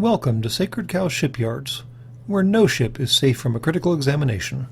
Welcome to Sacred Cow Shipyards, where no ship is safe from a critical examination.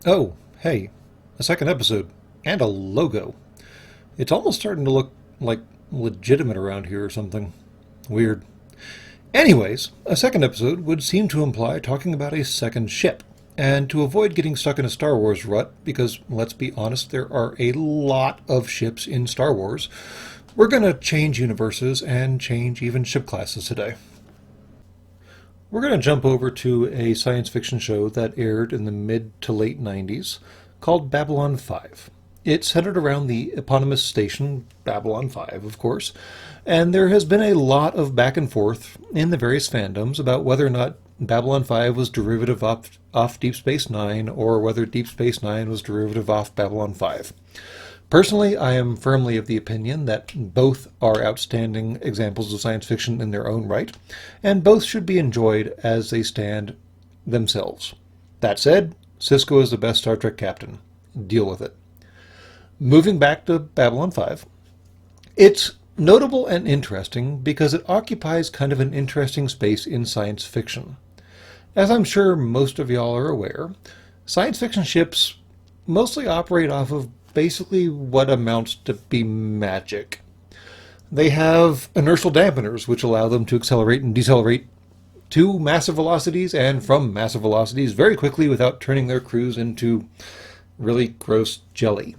Oh, hey, a second episode, and a logo. It's almost starting to look like legitimate around here or something. Weird. Anyways, a second episode would seem to imply talking about a second ship. And to avoid getting stuck in a Star Wars rut, because let's be honest, there are a lot of ships in Star Wars, we're going to change universes and change even ship classes today. We're going to jump over to a science fiction show that aired in the mid to late 90s called Babylon 5. It's centered around the eponymous station, Babylon 5, of course, and there has been a lot of back and forth in the various fandoms about whether or not Babylon 5 was derivative off Deep Space Nine or whether Deep Space Nine was derivative off Babylon 5. Personally, I am firmly of the opinion that both are outstanding examples of science fiction in their own right, and both should be enjoyed as they stand themselves. That said, Sisko is the best Star Trek captain. Deal with it. Moving back to Babylon 5, it's notable and interesting because it occupies kind of an interesting space in science fiction. As I'm sure most of y'all are aware, science fiction ships mostly operate off of basically what amounts to be magic. They have inertial dampeners, which allow them to accelerate and decelerate to massive velocities and from massive velocities very quickly without turning their crews into really gross jelly.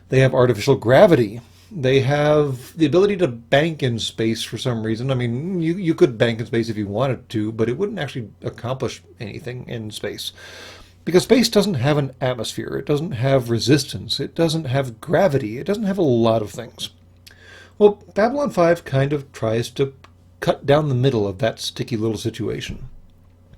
They have artificial gravity. They have the ability to bank in space for some reason. I mean, you could bank in space if you wanted to, but it wouldn't actually accomplish anything in space. Because space doesn't have an atmosphere, it doesn't have resistance, it doesn't have gravity, it doesn't have a lot of things. Well, Babylon 5 kind of tries to cut down the middle of that sticky little situation.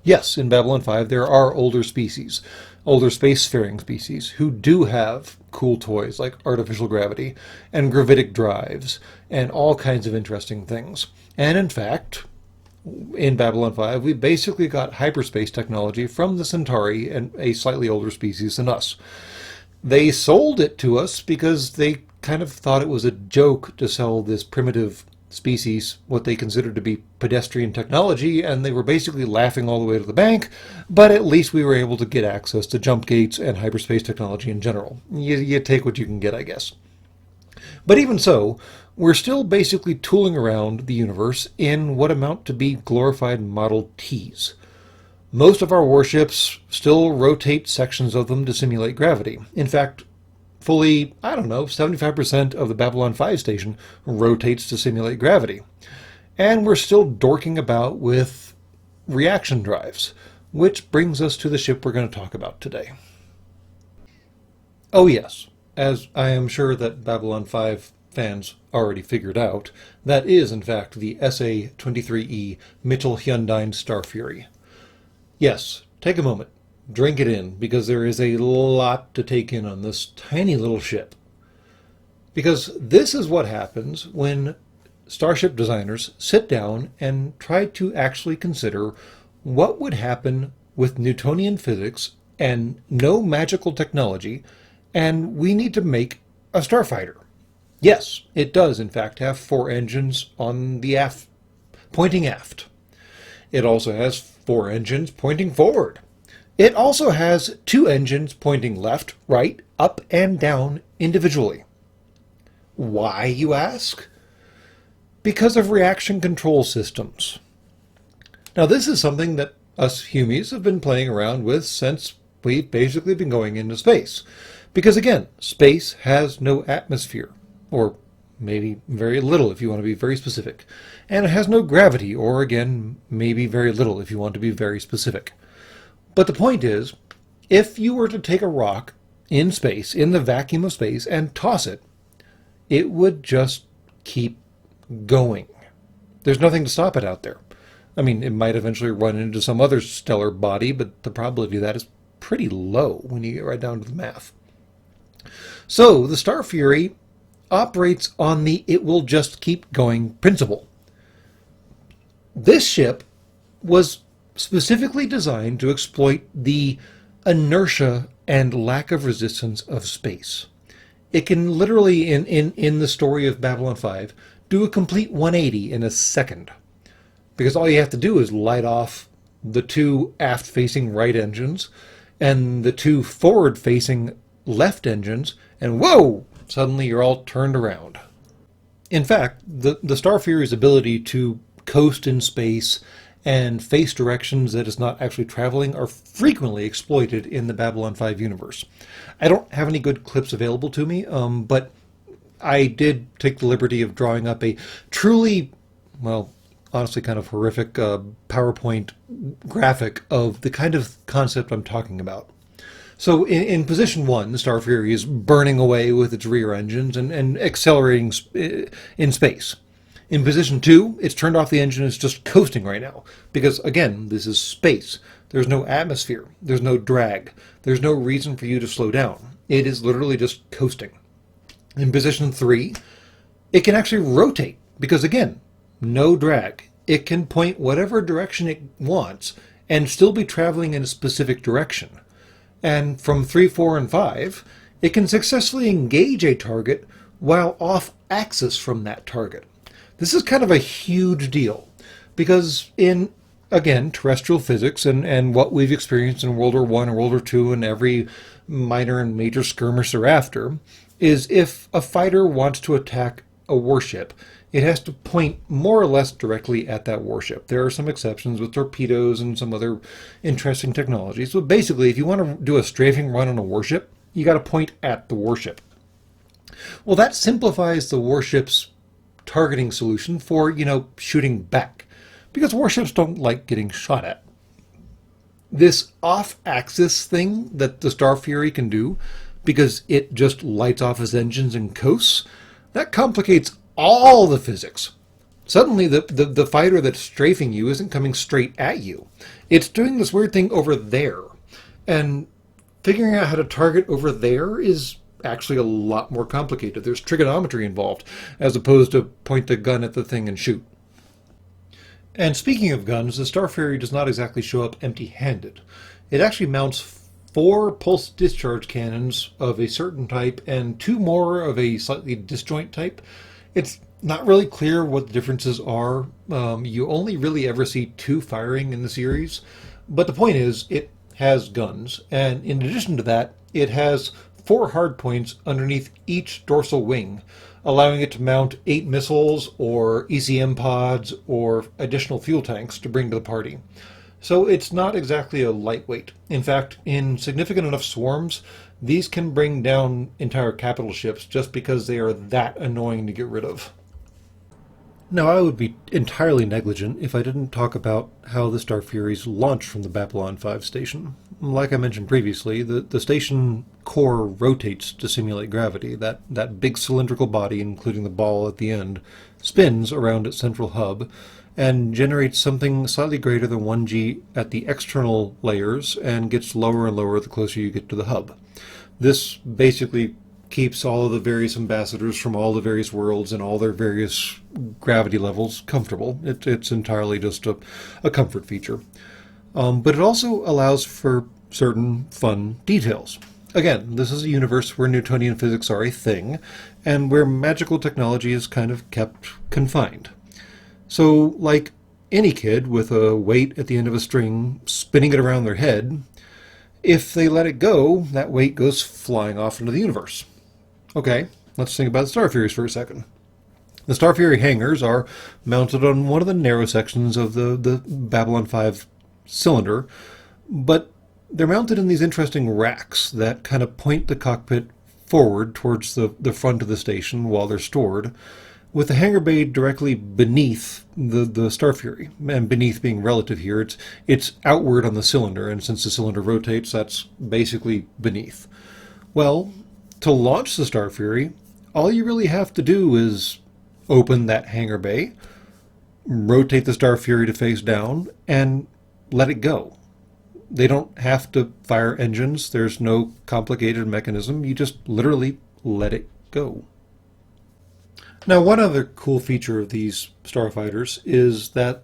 Yes, in Babylon 5 there are older species, older spacefaring species, who do have cool toys like artificial gravity and gravitic drives and all kinds of interesting things. And in fact, in Babylon 5, we basically got hyperspace technology from the Centauri and a slightly older species than us. They sold it to us because they kind of thought it was a joke to sell this primitive species what they considered to be pedestrian technology, and they were basically laughing all the way to the bank, but at least we were able to get access to jump gates and hyperspace technology in general. You take what you can get, I guess. But even so, we're still basically tooling around the universe in what amount to be glorified Model Ts. Most of our warships still rotate sections of them to simulate gravity. In fact, fully, 75% of the Babylon 5 station rotates to simulate gravity. And we're still dorking about with reaction drives, which brings us to the ship we're going to talk about today. Oh yes, as I am sure that Babylon 5 fans already figured out, that is in fact the SA-23E Mitchell Hyundai Star Fury. Yes, take a moment, drink it in, because there is a lot to take in on this tiny little ship. Because this is what happens when starship designers sit down and try to actually consider what would happen with Newtonian physics and no magical technology, and we need to make a starfighter. Yes, it does in fact have 4 engines on the aft, pointing aft. It also has 4 engines pointing forward. It also has 2 engines pointing left, right, up, and down individually. Why, you ask? Because of reaction control systems. Now this is something that us humies have been playing around with since we've basically been going into space. Because again, space has no atmosphere. Or maybe very little if you want to be very specific. And it has no gravity, or again, maybe very little if you want to be very specific. But the point is, if you were to take a rock in space, in the vacuum of space, and toss it, it would just keep going. There's nothing to stop it out there. I mean, it might eventually run into some other stellar body, but the probability of that is pretty low when you get right down to the math. So, the Star Fury operates on the it will just keep going principle. This ship was specifically designed to exploit the inertia and lack of resistance of space. It can literally, in the story of Babylon 5, do a complete 180 in a second. because all you have to do is light off the two aft-facing right engines and the two forward-facing left engines, and whoa! Suddenly you're all turned around. In fact, the Star Fury's ability to coast in space and face directions that it's not actually traveling are frequently exploited in the Babylon 5 universe. I don't have any good clips available to me, but I did take the liberty of drawing up a truly, well, honestly kind of horrific PowerPoint graphic of the kind of concept I'm talking about. So in position 1, the Star Fury is burning away with its rear engines and accelerating in space. In position 2, it's turned off the engine and it's just coasting right now. Because, again, this is space. There's no atmosphere. There's no drag. There's no reason for you to slow down. It is literally just coasting. In position 3, it can actually rotate. Because, again, no drag. It can point whatever direction it wants and still be traveling in a specific direction. And from 3, 4, and 5, it can successfully engage a target while off axis from that target. This is kind of a huge deal because in, again, terrestrial physics and what we've experienced in World War I and World War II and every minor and major skirmish thereafter is if a fighter wants to attack a warship, it has to point more or less directly at that warship. There are some exceptions with torpedoes and some other interesting technologies. So basically, if you want to do a strafing run on a warship, you got to point at the warship. Well, that simplifies the warship's targeting solution for, shooting back, because warships don't like getting shot at. This off-axis thing that the Star Fury can do, because it just lights off its engines and coasts, that complicates all the physics. Suddenly the fighter that's strafing you isn't coming straight at you. It's doing this weird thing over there. And figuring out how to target over there is actually a lot more complicated. There's trigonometry involved, as opposed to point the gun at the thing and shoot. And speaking of guns, the Star Fury does not exactly show up empty-handed. It actually mounts 4 pulse discharge cannons of a certain type and 2 more of a slightly disjoint type. It's not really clear what the differences are. You only really ever see 2 firing in the series, but the point is it has guns, and in addition to that, it has 4 hardpoints underneath each dorsal wing, allowing it to mount 8 missiles or ECM pods or additional fuel tanks to bring to the party. So it's not exactly a lightweight. In fact, in significant enough swarms, these can bring down entire capital ships just because they are that annoying to get rid of. Now, I would be entirely negligent if I didn't talk about how the Star Furies launched from the Babylon 5 station. Like I mentioned previously, the station core rotates to simulate gravity. That big cylindrical body, including the ball at the end, spins around its central hub and generates something slightly greater than 1G at the external layers and gets lower and lower the closer you get to the hub. This basically keeps all of the various ambassadors from all the various worlds and all their various gravity levels comfortable. It's entirely just a comfort feature. But it also allows for certain fun details. Again, this is a universe where Newtonian physics are a thing, and where magical technology is kind of kept confined. So, like any kid with a weight at the end of a string spinning it around their head, if they let it go, that weight goes flying off into the universe. Okay, let's think about the Star Furies for a second. The Star Fury hangars are mounted on one of the narrow sections of the Babylon 5 cylinder, but they're mounted in these interesting racks that kind of point the cockpit forward towards the front of the station while they're stored, with the hangar bay directly beneath the Star Fury. And beneath being relative here, it's outward on the cylinder, and since the cylinder rotates, that's basically beneath. Well, to launch the Star Fury, all you really have to do is open that hangar bay, rotate the Star Fury to face down, and let it go. They don't have to fire engines. There's no complicated mechanism. You just literally let it go. Now, one other cool feature of these starfighters is that,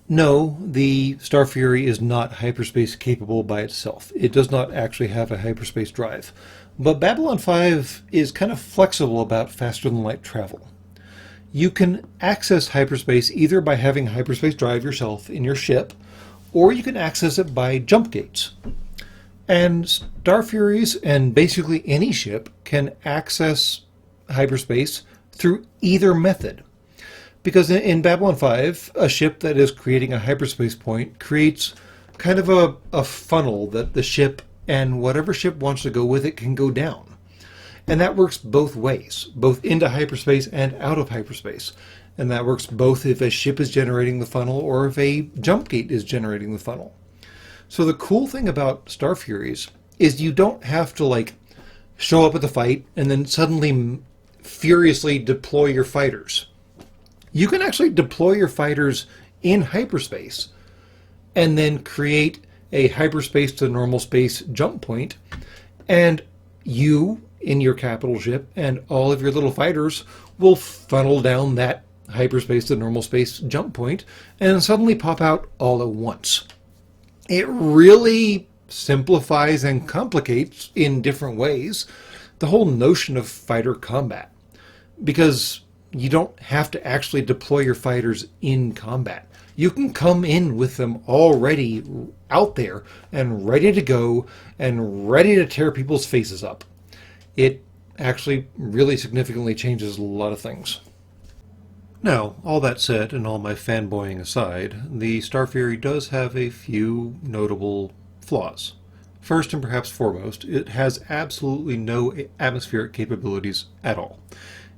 no, the Star Fury is not hyperspace capable by itself. It does not actually have a hyperspace drive. But Babylon 5 is kind of flexible about faster-than-light travel. You can access hyperspace either by having hyperspace drive yourself in your ship, or you can access it by jump gates. And Star Furies and basically any ship can access hyperspace through either method. Because in Babylon 5, a ship that is creating a hyperspace point creates kind of a funnel that the ship and whatever ship wants to go with it can go down. And that works both ways, both into hyperspace and out of hyperspace. And that works both if a ship is generating the funnel or if a jump gate is generating the funnel. So the cool thing about Star Furies is you don't have to like show up at the fight and then suddenly furiously deploy your fighters. You can actually deploy your fighters in hyperspace and then create a hyperspace to normal space jump point, and you in your capital ship and all of your little fighters will funnel down that hyperspace to normal space jump point and suddenly pop out all at once. It really simplifies and complicates in different ways the whole notion of fighter combat, because you don't have to actually deploy your fighters in combat. You can come in with them already out there and ready to go and ready to tear people's faces up. It actually really significantly changes a lot of things. Now, all that said, and all my fanboying aside, the Star Fury does have a few notable flaws. First and perhaps foremost, it has absolutely no atmospheric capabilities at all.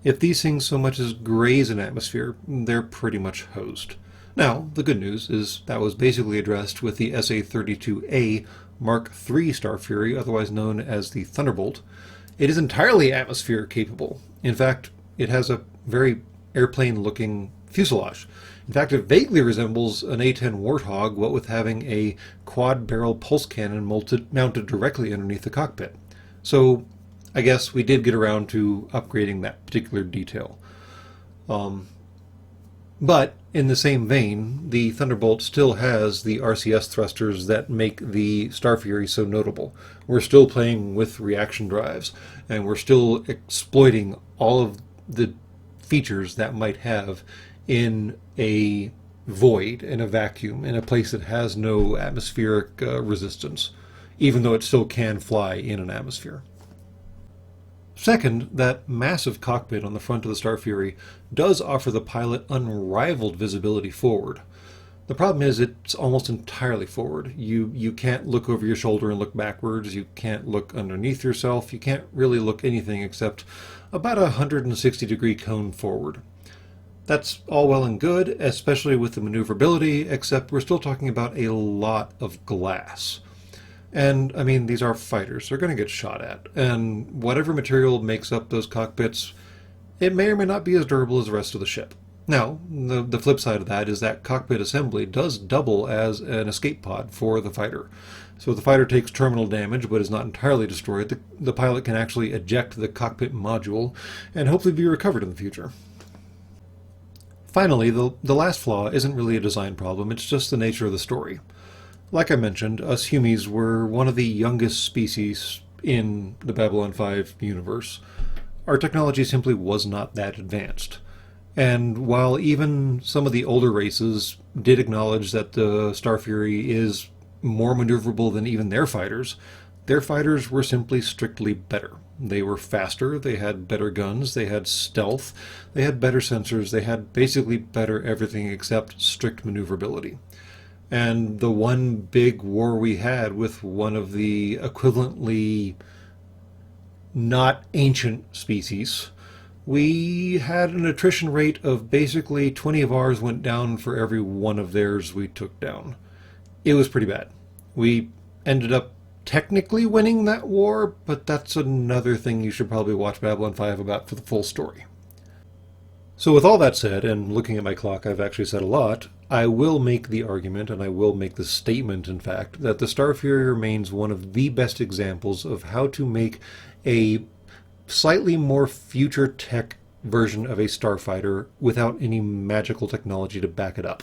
If these things so much as graze an atmosphere, they're pretty much hosed. Now, the good news is that was basically addressed with the SA-32A Mark III Star Fury, otherwise known as the Thunderbolt. It is entirely atmosphere capable. In fact, it has a very airplane-looking fuselage. In fact, it vaguely resembles an A-10 Warthog, what with having a quad-barrel pulse cannon mounted directly underneath the cockpit. So, I guess we did get around to upgrading that particular detail. But, in the same vein, the Thunderbolt still has the RCS thrusters that make the Star Fury so notable. We're still playing with reaction drives, and we're still exploiting all of the features that might have in a void, in a vacuum, in a place that has no atmospheric resistance, even though it still can fly in an atmosphere. Second, that massive cockpit on the front of the Star Fury does offer the pilot unrivaled visibility forward. The problem is it's almost entirely forward. You can't look over your shoulder and look backwards, you can't look underneath yourself, you can't really look anything except about a 160-degree cone forward. That's all well and good, especially with the maneuverability, except we're still talking about a lot of glass. And, I mean, these are fighters. They're going to get shot at. And whatever material makes up those cockpits, it may or may not be as durable as the rest of the ship. Now, the flip side of that is that cockpit assembly does double as an escape pod for the fighter. So if the fighter takes terminal damage but is not entirely destroyed, the pilot can actually eject the cockpit module and hopefully be recovered in the future. Finally, the last flaw isn't really a design problem, it's just the nature of the story. Like I mentioned, us Humies were one of the youngest species in the Babylon 5 universe. Our technology simply was not that advanced. And while even some of the older races did acknowledge that the Star Fury is more maneuverable than even their fighters were simply strictly better. They were faster, they had better guns, they had stealth, they had better sensors, they had basically better everything except strict maneuverability. And the one big war we had with one of the equivalently not ancient species, we had an attrition rate of basically 20 of ours went down for every one of theirs we took down. It was pretty bad. We ended up technically winning that war, but that's another thing you should probably watch Babylon 5 about for the full story. So with all that said, and looking at my clock, I've actually said a lot, I will make the argument, and I will make the statement, in fact, that the Star Fury remains one of the best examples of how to make a slightly more future tech version of a starfighter without any magical technology to back it up.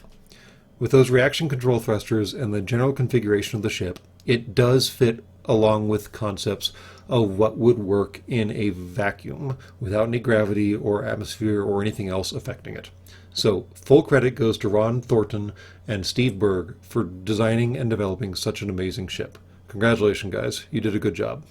With those reaction control thrusters and the general configuration of the ship, it does fit along with concepts of what would work in a vacuum without any gravity or atmosphere or anything else affecting it. So full credit goes to Ron Thornton and Steve Berg for designing and developing such an amazing ship. Congratulations, guys. You did a good job.